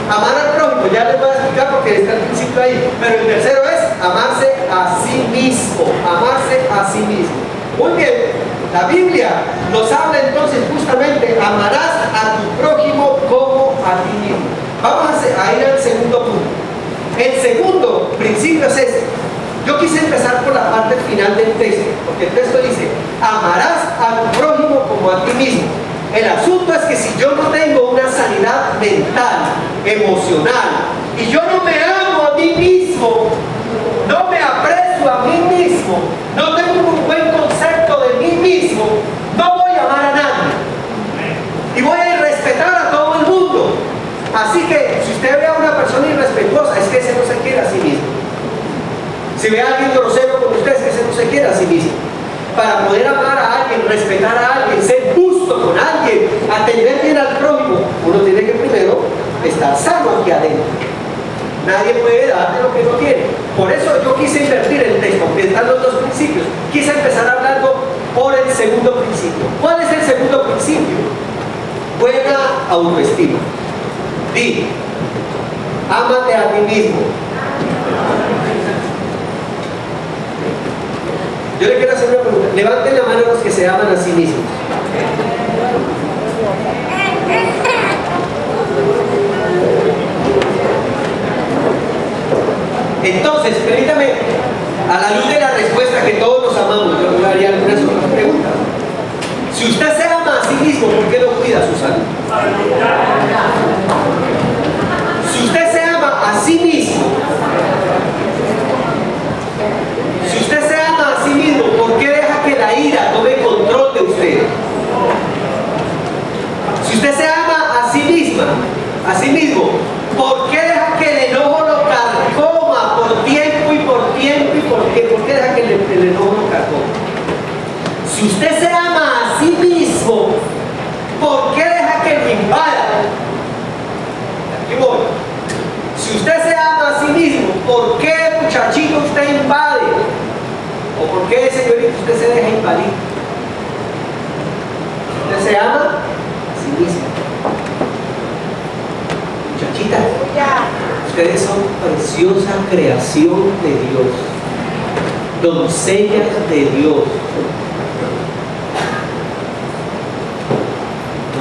Amar al prójimo. Ya les voy a explicar porque está el principio ahí. Pero el tercero es amarse a sí mismo. Amarse a sí mismo. Muy bien. La Biblia nos habla entonces justamente: amarás a tu prójimo como a ti mismo. Vamos a ir al segundo punto. El segundo principio es este. Yo quise empezar por la parte final del texto, porque el texto dice: amarás a tu prójimo como a ti mismo. El asunto es que si yo no tengo una sanidad mental, emocional, y yo no me amo a mí mismo, no me aprecio a mí mismo, no tengo un buen concepto de mí mismo, no voy a amar a nadie. Y voy a irrespetar a todo el mundo. Así que si usted ve a una persona irrespetuosa, es que ese no se quiere a sí mismo. Si ve a alguien grosero con usted, es que ese no se quiere a sí mismo. Para poder amar a alguien, respetar a alguien, ser justo con alguien, atender bien al prójimo, uno tiene que primero estar sano aquí adentro. Nadie puede darte lo que no tiene. Por eso yo quise invertir el texto, aunque están los dos principios. Quise empezar hablando por el segundo principio. ¿Cuál es el segundo principio? Buena autoestima. Di, ámate a ti mismo. Yo le quiero hacer una pregunta. Levanten la mano los que se aman a sí mismos. Entonces, permítame, a la luz de la respuesta que todos nos amamos, yo le haría algunas otras preguntas. Si usted se ama a sí mismo, ¿por qué no cuida su salud? Si usted se ama a sí mismo, ¿por qué deja que la ira tome control de usted? Si usted se ama a sí misma, a sí mismo, ¿por qué deja que el enojo lo carcoma por tiempo y por tiempo y por tiempo? ¿Por qué deja que el enojo lo carcoma? Si usted se ama a sí mismo, ¿por qué deja que lo invada? Aquí voy. Si usted se ama a sí mismo, ¿por qué, muchachito, usted invade? ¿O por qué, señorita, usted se deja invadir? Usted se ama a sí mismo. Muchachitas, ustedes son preciosa creación de Dios, doncellas de Dios.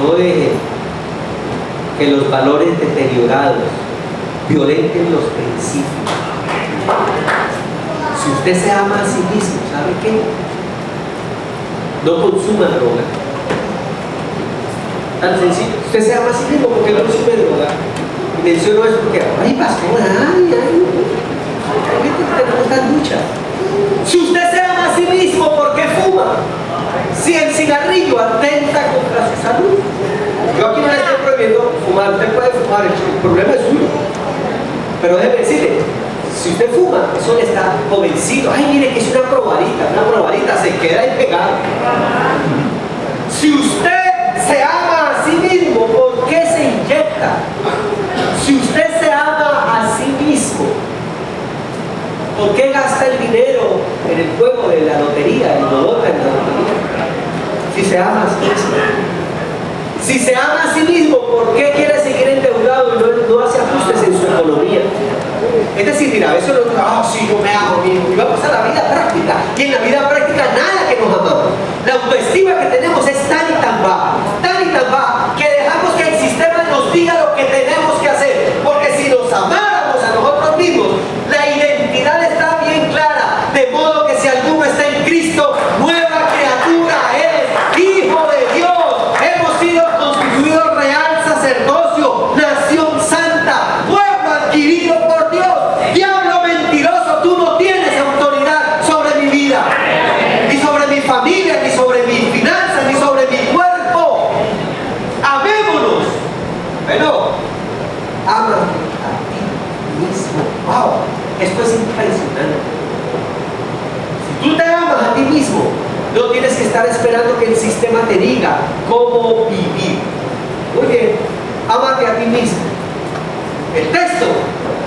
No dejen que los valores deteriorados violenten los principios. Si usted se ama a sí mismo, ¿sabe qué? No consuma droga. Tan sencillo. Usted se ama a sí mismo porque no consume droga. Y menciono eso porque, ay, pastor, tenemos esta lucha. Si usted se ama a sí mismo, ¿por qué fuma? Si el cigarrillo atenta contra su salud. Yo aquí no le estoy prohibiendo fumar, usted puede fumar, el problema es suyo. Pero déjeme decirle, si usted fuma, eso le está jovencito. Ay, mire que es una probadita se queda ahí pegado. Si usted se ama a sí mismo, ¿por qué se inyecta? Si usted se ama a sí mismo, ¿por qué gasta el dinero en el juego de la lotería y lo bota en la lotería? Si se ama a sí mismo. Si se ama a sí mismo, ¿por qué quiere seguir endeudado y no hace ajustes en su economía? Es decir, mira, eso no es, sí, yo me amo mismo. Y vamos a la vida práctica. Y en la vida práctica nada que nos amamos. La autoestima que tenemos es tan y tan baja, que dejamos que el sistema nos diga lo que tenemos que hacer. Porque si nos amáramos a nosotros mismos, la identidad está bien clara. De modo que si alguno está en Cristo, nueva criatura es, hijo de Dios. Hemos sido constituidos real sacerdocio, nación santa, pueblo adquirido por Dios. Diablo mentiroso, tú no tienes autoridad sobre mi vida, ni sobre mi familia, ni sobre mis finanzas, ni sobre mi cuerpo. Amémonos. Bueno, ámate a ti mismo. Wow, esto es impresionante. Si tú te amas a ti mismo, no tienes que estar esperando que el sistema te diga cómo vivir. Muy bien, ámate a ti mismo. El texto,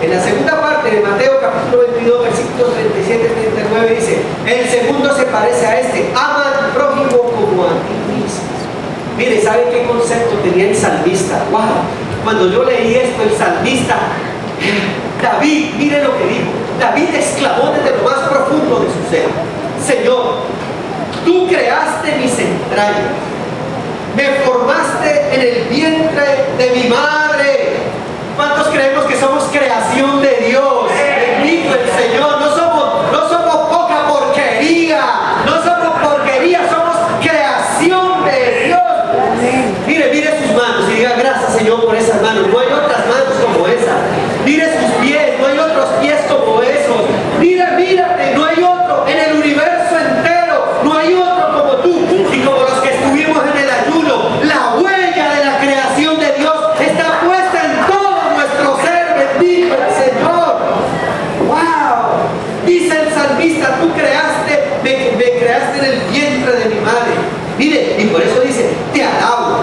en la segunda parte de Mateo capítulo 22, versículos 37-39 dice, el segundo se parece a este, ama al prójimo como a ti mismo. Mire, ¿sabe qué concepto tenía el salmista? ¡Wow! Cuando yo leí esto, el salmista, David, mire lo que dijo. David exclamó desde lo más profundo de su ser, Señor, tú creaste mis entrañas, me formaste en el vientre de mi madre. ¿Cuántos creemos que somos creación de Dios? Bendito el Señor. No somos poca porquería, no somos porquería, somos diga gracias, Señor, por esas manos. No hay otras manos como esa. Mire sus pies, no hay otros pies como esos. Mírate, no hay otro en el universo entero. No hay otro como tú. Y como los que estuvimos en el ayuno, la huella de la creación de Dios está puesta en todo nuestro ser. Bendito el Señor. ¡Wow! Dice el salmista, tú me creaste en el vientre de mi madre. Mire, y por eso dice, te alabo.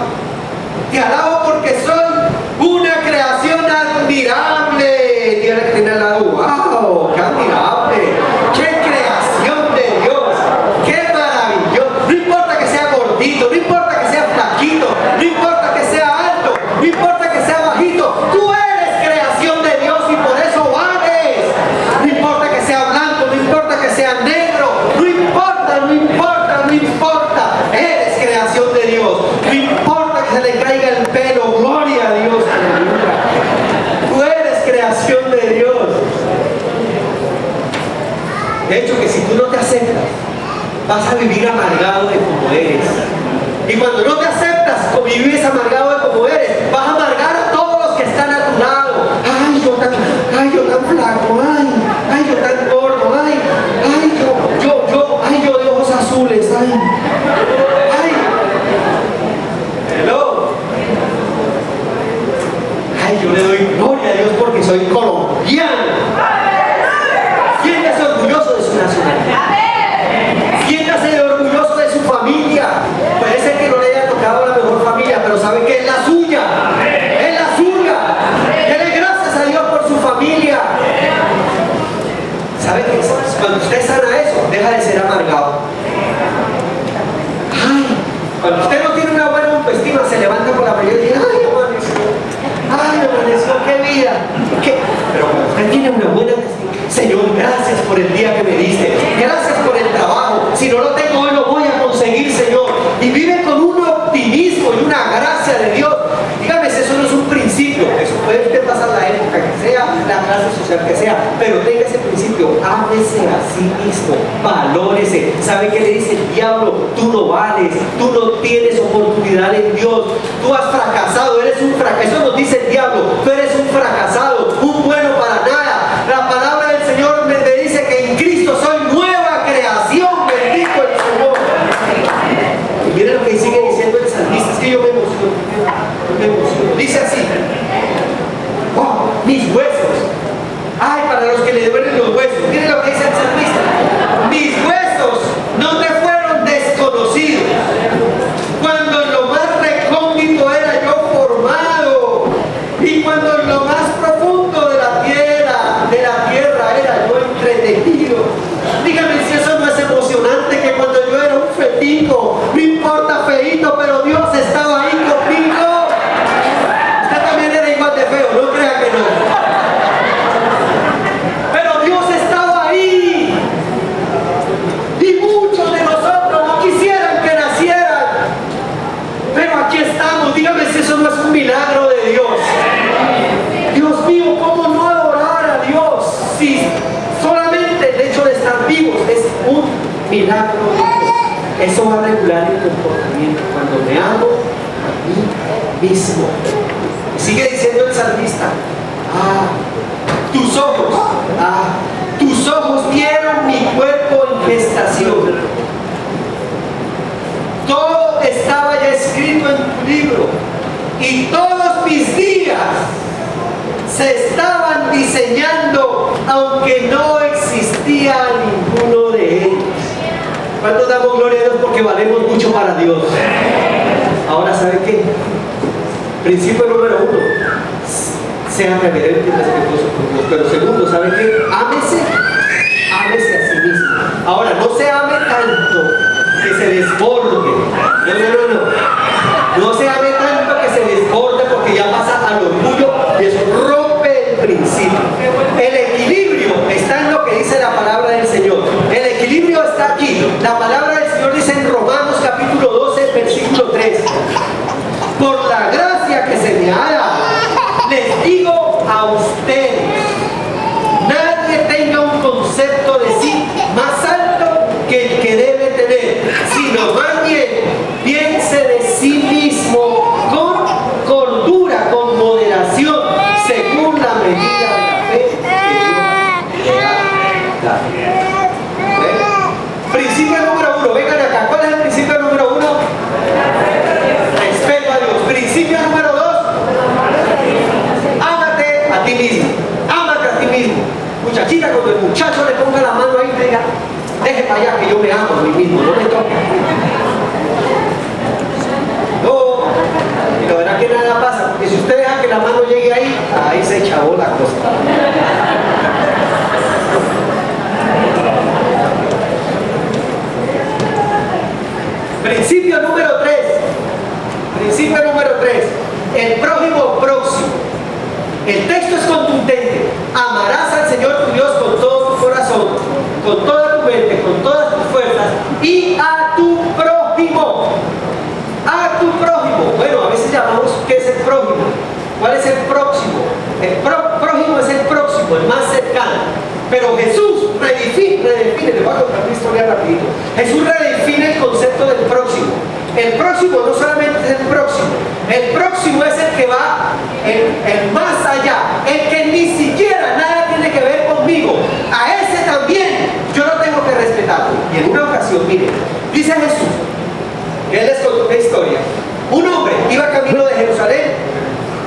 Te alabo porque soy una creación admirable. Dígale que tiene al lado, wow, qué admirable. Qué creación de Dios. Qué maravilloso. No importa que sea gordito, no importa que sea flaquito, no importa que sea alto, no importa que sea bajito. Tú eres creación de Dios y por eso vales. No importa que sea blanco, no importa que sea negro, no importa, no importa, no importa. Eres creación de Dios. No importa que se le caiga el pelo, gloria a Dios. Aleluya. Tú eres creación de Dios. De hecho, que si tú no te aceptas, vas a vivir amargado de como eres. Y cuando no te aceptas como vives amargado de como eres, vas a amargar a todos los que están a tu lado. Ay, yo tan flaco, ay, yo tan gordo, ay, yo de ojos azules, ay. Hello. Ay, yo le doy gloria a Dios porque soy colombiano. Siéntase orgulloso de su nacionalidad. Siéntase orgulloso de su familia. Puede ser que no le haya tocado la mejor familia, pero sabe que es la suya. Es la suya. Dele gracias a Dios por su familia. ¿Sabe que cuando usted sana eso, deja de ser amargado? Ay, cuando usted no tiene una buena autoestima, se levanta por la mañana y dice, ay, amaneció, qué vida. Pero cuando usted tiene una buena autoestima, Señor, gracias por el día que me diste, gracias por el trabajo, si no lo tengo hoy lo voy a conseguir, Señor. Y vive con un optimismo y una gracia de Dios. Dígame si eso no es un principio. Eso puede usted pasar la época que sea, la clase social que sea, pero tenga ese principio, ámese a sí mismo, valórese. ¿Sabe qué le dice el diablo? Tú no vales, tú no tienes oportunidad en Dios, tú has fracasado, eres un fracaso. Eso nos dice el diablo, tú eres un fracasado, un bueno para nada. La palabra del Señor me dice que en Cristo soy nueva creación. Bendito el Señor. Y miren lo que sigue diciendo el salmista, es que yo me emociono. Dice así, oh, mis huesos. Ay, para los que le duelen los huesos. Miren lo que dice el salmista. Mis huesos no te fueron desconocidos cuando en lo más recóndito era yo formado, y cuando en lo más profundo de la tierra era yo entretenido. Dígame si eso no es emocionante, que cuando yo era un fetico, no importa feíto, pero Dios estaba ahí conmigo. Usted también era igual de feo, no crea que no. Pero Dios estaba ahí. Y muchos de nosotros no quisieran que nacieran. Pero aquí estamos. Dígame si eso no es un milagro de Dios. Dios mío, ¿cómo no adorar a Dios? Si solamente el hecho de estar vivos es un milagro de Dios. Eso va a regular el comportamiento cuando me amo a mí mismo. Y sigue diciendo el salmista, tus ojos vieron mi cuerpo en gestación. Todo estaba ya escrito en tu libro y todos mis días se estaban diseñando, aunque no existía ninguno de ellos. ¿Cuántos damos gloria a Dios porque valemos mucho para Dios? Ahora, ¿sabe qué? Principio número 1, sea reverente y respetuoso con Dios. Pero segundo, ¿sabe qué? Ámese a sí mismo. Ahora, no se ame tanto que se desborde. No se ame tanto que se desborde, porque ya pasa al orgullo y eso rompe el principio. El equilibrio está en lo que dice la palabra del Señor. El equilibrio está aquí. La palabra del Señor dice en Romanos capítulo 12, versículo 3. Por la gracia que se me ha dado, les digo a ustedes, nadie tenga un concepto de sí más alto que el que debe tener, sino más bien piense de sí mismo con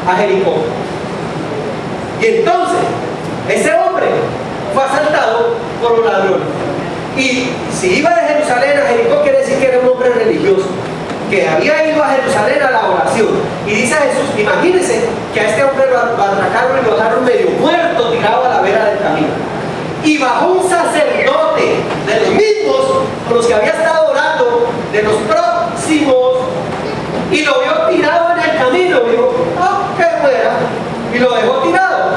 a Jericó. Y entonces, ese hombre fue asaltado por los ladrones. Y si iba de Jerusalén a Jericó, quiere decir que era un hombre religioso, que había ido a Jerusalén a la oración. Y dice a Jesús, imagínense que a este hombre lo atracaron y lo dejaron medio muerto, tirado a la vera del camino. Y bajó un sacerdote de los mismos con los que había estado orando, de los próximos, y lo vio tirado en el camino. Y dijo, que muera. Y lo dejó tirado.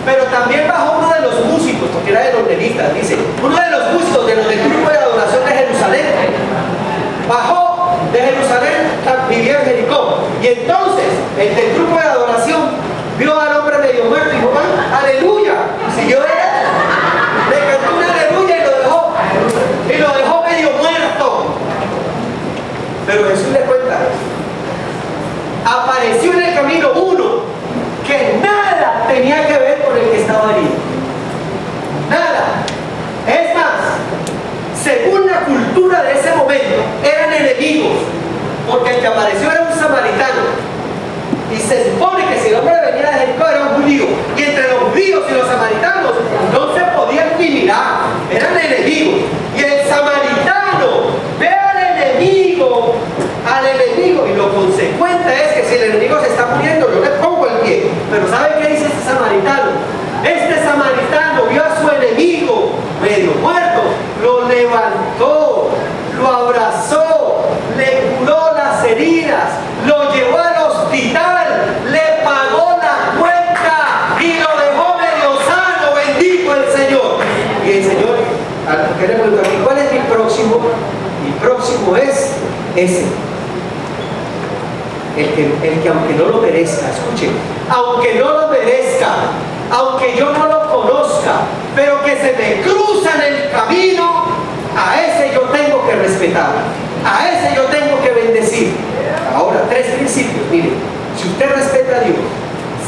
Pero también bajó uno de los músicos, porque era de los levitas, dice, uno de los músicos del grupo de adoración de Jerusalén. Bajó de Jerusalén, vivía en Jericó. Y entonces, el del grupo de adoración vio al hombre medio muerto y dijo, aleluya. Siguió derecho, le cantó una aleluya y lo dejó medio muerto. Pero Jesús le cuenta, apareció en el camino uno que nada tenía que ver con el que estaba herido. Nada. Es más, según la cultura de ese momento, eran enemigos, porque el que apareció era un samaritano. Y se supone que si el hombre venía de Jericó era un judío. Y entre los judíos y los samaritanos no se podían ni mirar, eran enemigos. Y el samaritano ve al enemigo, y lo consecuente es que si el enemigo se está muriendo, yo le pongo el pie. Pero ¿sabe qué dice este samaritano? Este samaritano vio a su enemigo medio muerto, lo levantó, lo abrazó, le curó las heridas, lo llevó al hospital, le pagó la cuenta y lo dejó medio sano. Bendito el Señor. Y el Señor, ¿qué le pregunto aquí? ¿Cuál es mi próximo? Mi próximo es ese. El que aunque no lo merezca, escuchen, aunque no lo merezca, aunque yo no lo conozca, pero que se me cruza en el camino, a ese yo tengo que respetar, a ese yo tengo que bendecir. Ahora, 3 principios, miren, si usted respeta a Dios,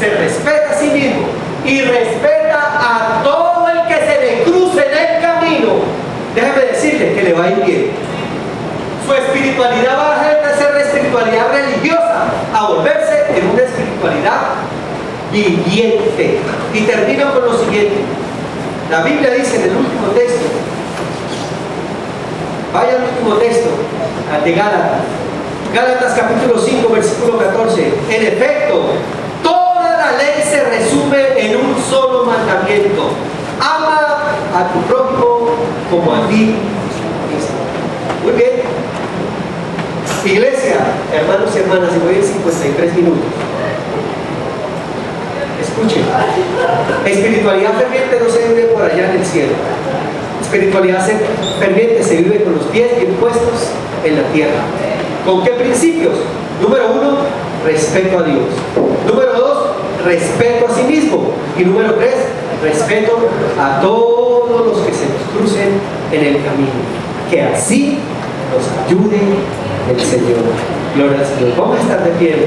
se respeta a sí mismo y respeta a todo el que se le cruce en el camino, déjeme decirle que le va a ir bien. Su espiritualidad va a dejar de ser espiritualidad religiosa a volverse en una espiritualidad viviente. Y termino con lo siguiente. La Biblia dice en el último texto, vaya al último texto, al de Gálatas capítulo 5 versículo 14. En efecto, toda la ley se resume en un solo mandamiento: ama a tu prójimo como a ti mismo. Muy bien. Iglesia, hermanos y hermanas, y voy en 53 minutos. Escuchen, espiritualidad ferviente no se vive por allá en el cielo. Espiritualidad ferviente se vive con los pies bien puestos en la tierra. ¿Con qué principios? Número 1, respeto a Dios. Número 2, respeto a sí mismo. Y número 3, respeto a todos los que se nos crucen en el camino. Que así nos ayude el Señor. Gloria al Señor. Vamos a estar de pie.